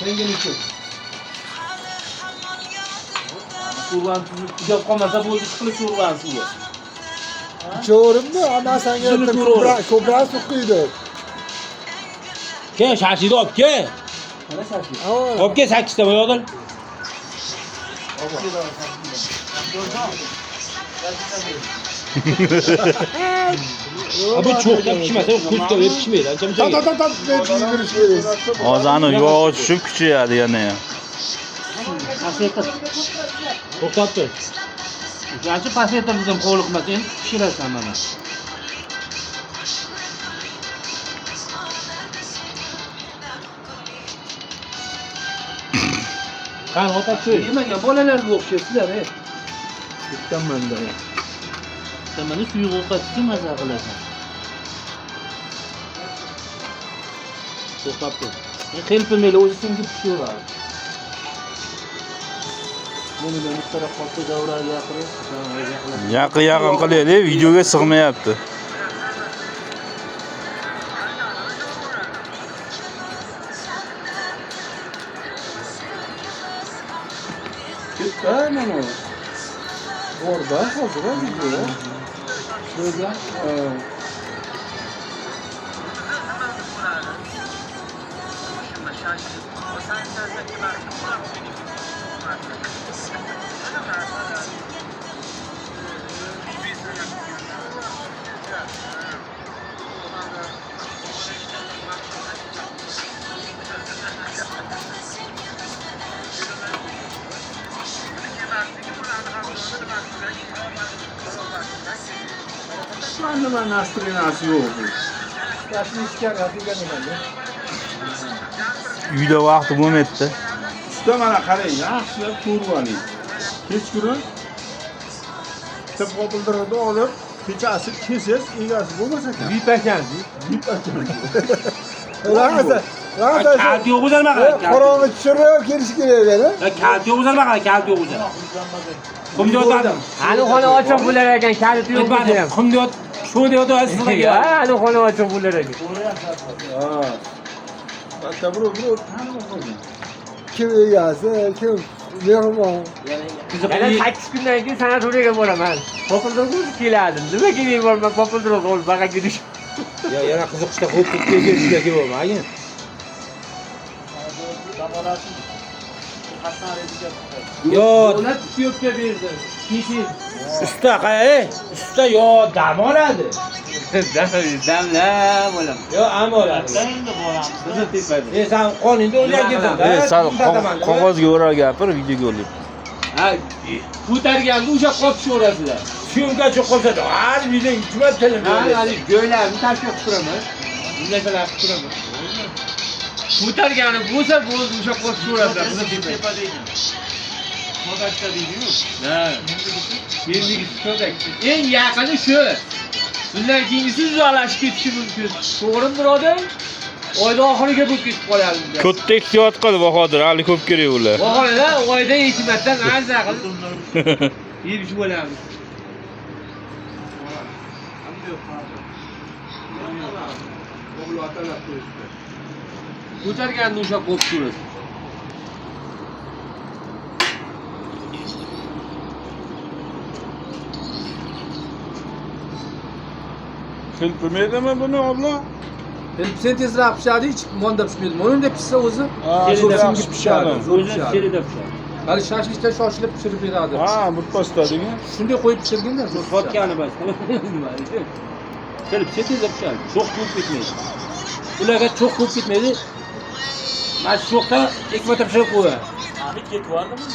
Senga nechun? Sho'rvani tuzib qolmasa bo'ldi, chiqilib sho'rvani suvi. Cho'rimni ana senga aytdim ko'proq suv quydi. Kel, shashini olib kel. Mana shashi. Olib kel 8 ta bo'yoqdan. Bu cho'qda pishmasa, kuzda pishmaydi. Ancha-muncha. Hozirni yog'i tushib kuchayadi yana. To'xtatdi. Yaxshi pasaytir dedim, qo'liqmas, endi pishirasan mana. Qani otasi. Nimaga bolalarga o'xshaysizlar, ey? Bittaman-da. Mana suyuq ovqatni maza qilasan. To'xtatdi. Qilpimeli o'zi singib pishaveradi. Buni da muttara qotdi davraga gapirib, Yaqin qilaylik, videoga sig'mayapti. Ketdi mana. Borda hozir video. Shunga, nima настроенияsi yo'q. Yaxshi ishga qilgan nima? Uyda vaqti bo'lmaydi. Usta mana qarang, yaxshilab ko'rib kechqurun tib qopildiradi olib, kechasi kesish egasi bo'lmasa ekan. Bipakanzi. Kalt yo'q o'zalmagan. Qorong'i tushirib kelish kerak edi. Kalt yo'q o'zalmagan, kalt yo'q o'zal. Qumdiyotdan. Hali xona ochiq bo'lar ekan, kaliti yo'q desa ham. Qumdiyot sho'da yo'q asliga. Ha, hali xona ochiq bo'lar ekan. Ha. Hatta bro. Kim egasi, kim mehmon. Yana 8 kundan keyin sanatoriyaga boraman. Popildirib keladim. Nima kerak bor, men popildirib ol, baqa gidish. Ya yana qiziqishda qo'yib ketishga kerak bo'lmagan. Yo, Davlat Kiyevga berdi. Keyin usta usta yo dam oladi. Damla bo'lam. Yo am oladi. endi boramiz. Bizni tepadi. Sen qoningda o'rgangan. Sal qog'ozga o'rab gapir, videoga olib. Ha, ko'targanda o'sha qopshaverasizlar. Syomka cho'qolsa, har bizni hikmat tilim. Hali go'ylarni tashkil qilib turaman. Bundalar qilib turaman. Ko'targani bo'lsa, bo'ldi o'sha qopshaverasizlar. Bizni tepadi. Kodakda deydi-yu. Ha. Kendisi kodak. Eng yaqini shu. Bundan keyingisi uzalashib ketishi mumkin. To'g'rimi, birodar? Oyda oxiriga bo'lib ketib qoladi. Katta ehtiyot qil Bahodir, hali ko'p kerak ular. Oxirida oyda hikmatdan arza qilib yerish bo'ladi. Ko'targanda o'sha qo'p turadi. Qilmaydimi buni abla? Sen tezroq pishadi, ichib monda pishmaydi. Monda pishsa o'zi Kelida pishadi. o'zi kelida pishadi. Hali shashlikda shoshilib pishirib beradi. Ha, birpasdagi. Shunday qo'yib pishirganda Vodkani bas. Kelib tezda pishadi. Cho'q ko'p ketmaydi. Ularga cho'q ko'p ketmaydi. Mana shu cho'qda 2 marta pishirib qo'yadi. Hali ketyaptimi?